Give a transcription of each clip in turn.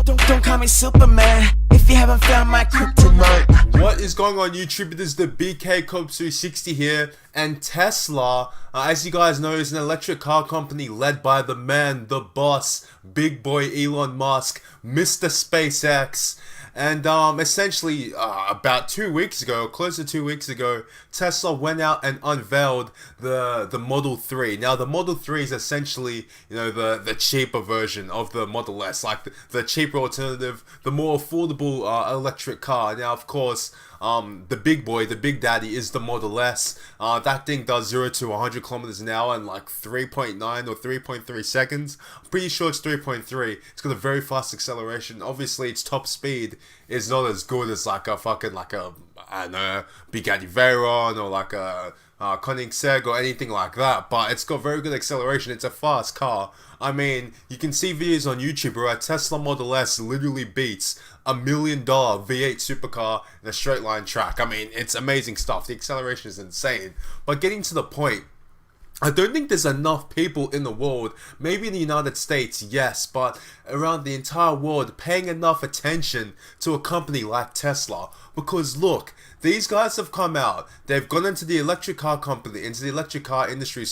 Don't call me Superman if you haven't found my kryptonite. What is going on YouTube? It is the BK Cop 360 here, and Tesla, as you guys know, is an electric car company led by the man, the boss, big boy Elon Musk, Mr. SpaceX. And essentially, about 2 weeks ago, close to 2 weeks ago, Tesla went out and unveiled the Model 3. Now, the Model 3 is essentially, you know, the cheaper version of the Model S, like the cheaper alternative, the more affordable electric car. Now, of course, the big boy, the big daddy, is the Model S. That thing does 0 to 100 kilometers an hour in like 3.9 or 3.3 seconds. I'm pretty sure it's 3.3. It's got a very fast acceleration. Obviously, its top speed is not as good as like a fucking, like a, I don't know, Bugatti Veyron or like a Koenigsegg or anything like that, but it's got very good acceleration. It's a fast car. I mean, you can see videos on YouTube where a Tesla Model S literally beats $1 million V8 supercar in a straight line track. I mean, it's amazing stuff. The acceleration is insane. But getting to the point, I don't think there's enough people in the world, maybe in the United States, yes, but around the entire world, paying enough attention to a company like Tesla. Because look, these guys have come out, they've gone into the electric car company, into the electric car industry,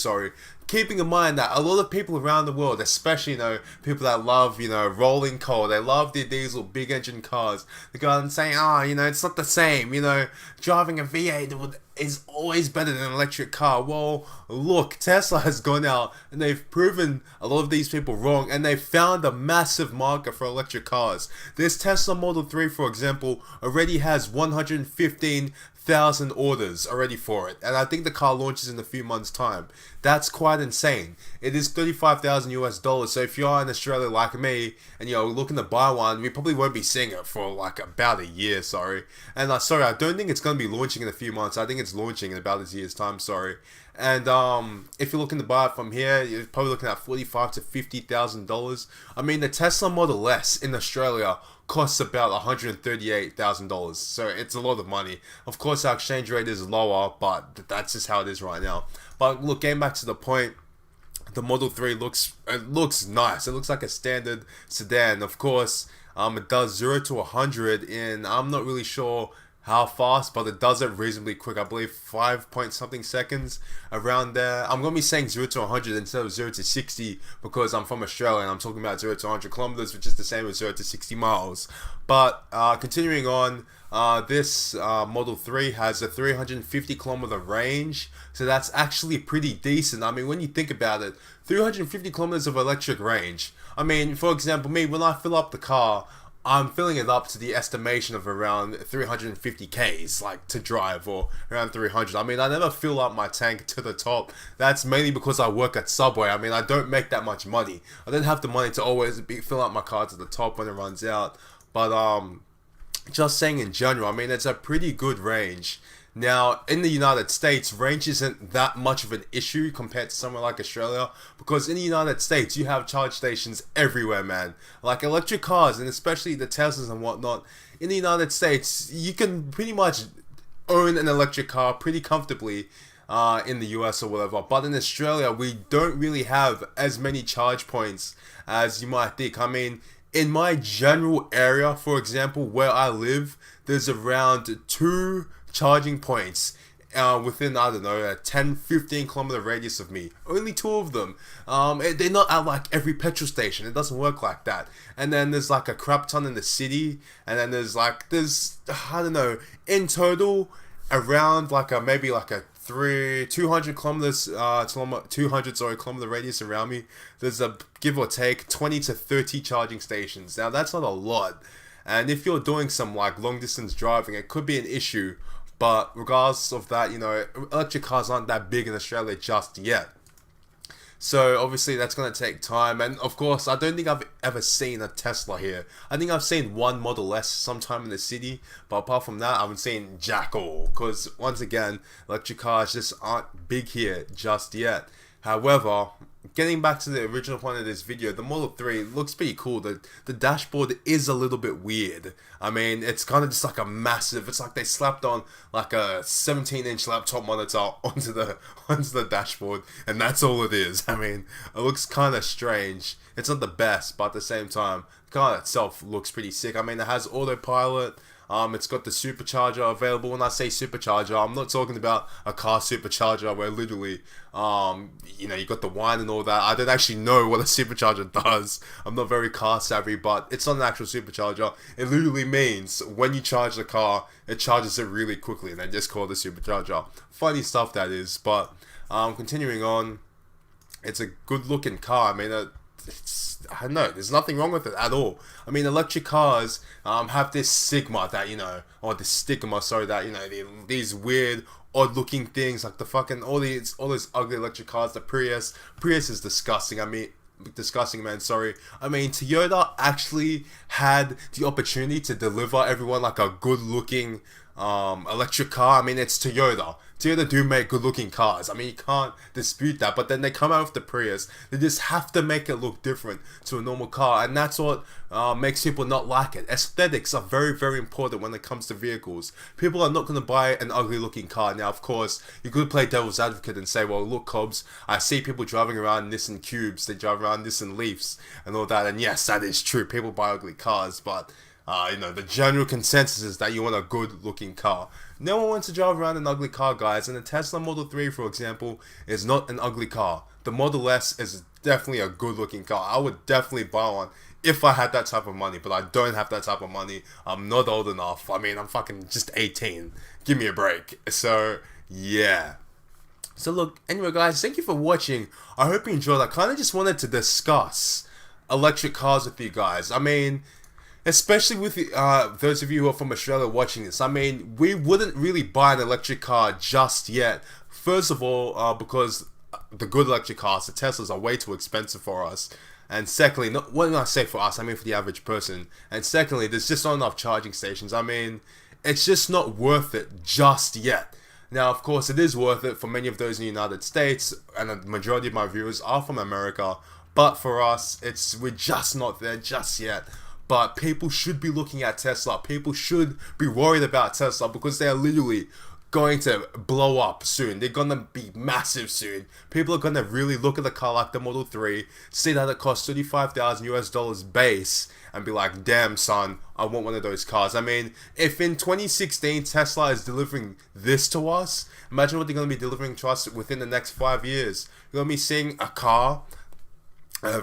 keeping in mind that a lot of people around the world, especially, you know, people that love, you know, rolling coal, they love their diesel, big engine cars, they go out and say, you know, it's not the same, you know, driving a V8 is always better than an electric car. Well, look, Tesla has gone out and they've proven a lot of these people wrong, and they've found a massive market for electric cars. This Tesla Model 3, for example, already has 115,000 orders already for it, and I think the car launches in a few months time. That's quite insane. It is $35,000 US, so if you're in Australia like me and you're looking to buy one, we probably won't be seeing it for like about a year, and sorry, I don't think it's going to be launching in a few months. I think it's launching in about a year's time, and if you're looking to buy it from here, you're probably looking at $45,000 to $50,000. I mean, the Tesla Model S in Australia costs about $138,000, so it's a lot of money. Of course, our exchange rate is lower, but that's just how it is right now. But look, getting back to the point, the Model 3 looks nice. It looks like a standard sedan. Of course, it does 0 to 100 in, I'm not really sure how fast, but it does it reasonably quick. I believe 5 point something seconds, around there. I'm going to be saying 0 to 100 instead of 0 to 60 because I'm from Australia and I'm talking about 0 to 100 kilometers, which is the same as 0 to 60 miles. But continuing on, this Model 3 has a 350 kilometer range, so that's actually pretty decent. I mean, when you think about it, 350 kilometers of electric range. I mean, for example, me, when I fill up the car, I'm filling it up to the estimation of around 350 Ks, like, to drive, or around 300. I mean, I never fill up my tank to the top. That's mainly because I work at Subway. I mean, I don't make that much money. I don't have the money to always fill up my car to the top when it runs out. But, just saying in general, I mean, it's a pretty good range. Now, in the United States, range isn't that much of an issue compared to somewhere like Australia, because in the United States, you have charge stations everywhere, man. Like electric cars, and especially the Teslas and whatnot, in the United States, you can pretty much own an electric car pretty comfortably in the US or whatever. But in Australia, we don't really have as many charge points as you might think. I mean, in my general area, for example, where I live, there's around 2 charging points within, I don't know, a 10-15 kilometer radius of me. Only 2 of them. They're not at like every petrol station. It doesn't work like that. And then there's like a crap ton in the city, and then there's I don't know, in total around like a maybe like a 200 kilometers 200 kilometer radius around me. There's a give or take 20 to 30 charging stations. Now that's not a lot, and if you're doing some like long distance driving, it could be an issue. But regardless of that, you know, electric cars aren't that big in Australia just yet. So obviously that's going to take time. And of course, I don't think I've ever seen a Tesla here. I think I've seen one Model S sometime in the city. But apart from that, I haven't seen jack all. Because once again, electric cars just aren't big here just yet. However, getting back to the original point of this video, the Model 3 looks pretty cool. The dashboard is a little bit weird. I mean, it's kind of just like a massive, it's like they slapped on like a 17-inch laptop monitor onto the dashboard, and that's all it is. I mean, it looks kind of strange. it's not the best, but at the same time, the car itself looks pretty sick. I mean, it has autopilot. It's got the supercharger available. When I say supercharger, I'm not talking about a car supercharger where literally, you know, you got the wine and all that. I don't actually know what a supercharger does. I'm not very car savvy, but it's not an actual supercharger. It literally means when you charge the car, it charges it really quickly, and they just call it a supercharger. Funny stuff that is, but continuing on, it's a good looking car. I mean, I don't know, there's nothing wrong with it at all. I mean, electric cars have this stigma that, you know, or this stigma, sorry, that, you know, these weird, odd looking things, like the fucking, all those ugly electric cars, the Prius is disgusting. I mean, disgusting, man, sorry. I mean, Toyota actually had the opportunity to deliver everyone like a good looking electric car. I mean, it's Toyota. Toyota do make good looking cars. I mean, you can't dispute that, but then they come out with the Prius. They just have to make it look different to a normal car, and that's what makes people not like it. Aesthetics are very, very important when it comes to vehicles. People are not going to buy an ugly looking car. Now, of course, you could play devil's advocate and say, well, look, Cobbs, I see people driving around Nissan Cubes, they drive around Nissan Leafs and all that, and yes, that is true. People buy ugly cars, but you know, the general consensus is that you want a good looking car. No one wants to drive around an ugly car, guys, and the Tesla Model 3, for example, is not an ugly car. The Model S is definitely a good looking car. I would definitely buy one if I had that type of money, but I don't have that type of money. I'm not old enough. I mean, I'm fucking just 18. Give me a break. So, yeah. So look, anyway guys, thank you for watching. I hope you enjoyed. I kind of just wanted to discuss electric cars with you guys. I mean, especially with those of you who are from Australia watching this, I mean, we wouldn't really buy an electric car just yet. First of all, because the good electric cars, the Teslas, are way too expensive for us. And secondly, when I say for us, I mean for the average person. And secondly, there's just not enough charging stations. I mean, it's just not worth it just yet. Now, of course, it is worth it for many of those in the United States, and the majority of my viewers are from America. But for us, we're just not there just yet. But people should be looking at Tesla. People should be worried about Tesla because they are literally going to blow up soon. They're going to be massive soon. People are going to really look at a car like the Model 3, see that it costs $35,000 base, and be like, damn son, I want one of those cars. I mean, if in 2016 Tesla is delivering this to us, imagine what they're going to be delivering to us within the next 5 years. You're going to be seeing a car, a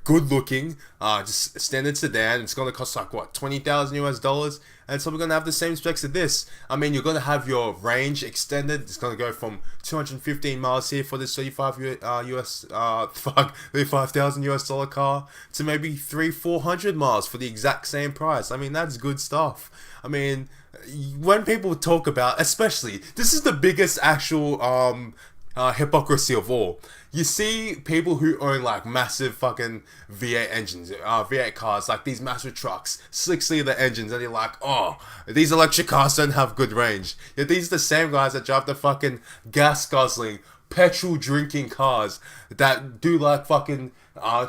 good looking, just standard sedan. It's going to cost like what, $20,000, and so we're going to have the same specs of this. I mean, you're going to have your range extended. It's going to go from 215 miles here for this $35,000 car to maybe 300-400 miles for the exact same price. I mean, that's good stuff. I mean, when people talk about, especially, this is the biggest actual hypocrisy of all. You see people who own like massive fucking V8 engines, V8 cars, like these massive trucks, 6-liter engines, and you're like, oh, these electric cars don't have good range. Yet these are the same guys that drive the fucking gas guzzling, petrol drinking cars that do like fucking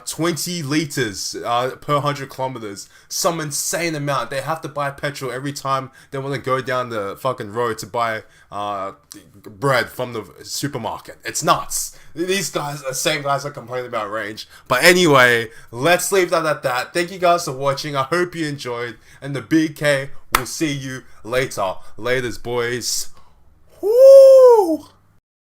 20 liters per 100 kilometers, some insane amount. They have to buy petrol every time they want to go down the fucking road to buy bread from the supermarket. It's nuts. These guys are the same guys that complain about range. But anyway, let's leave that at that. Thank you guys for watching. I hope you enjoyed, and the BK will see you later. Laters, boys. Woo!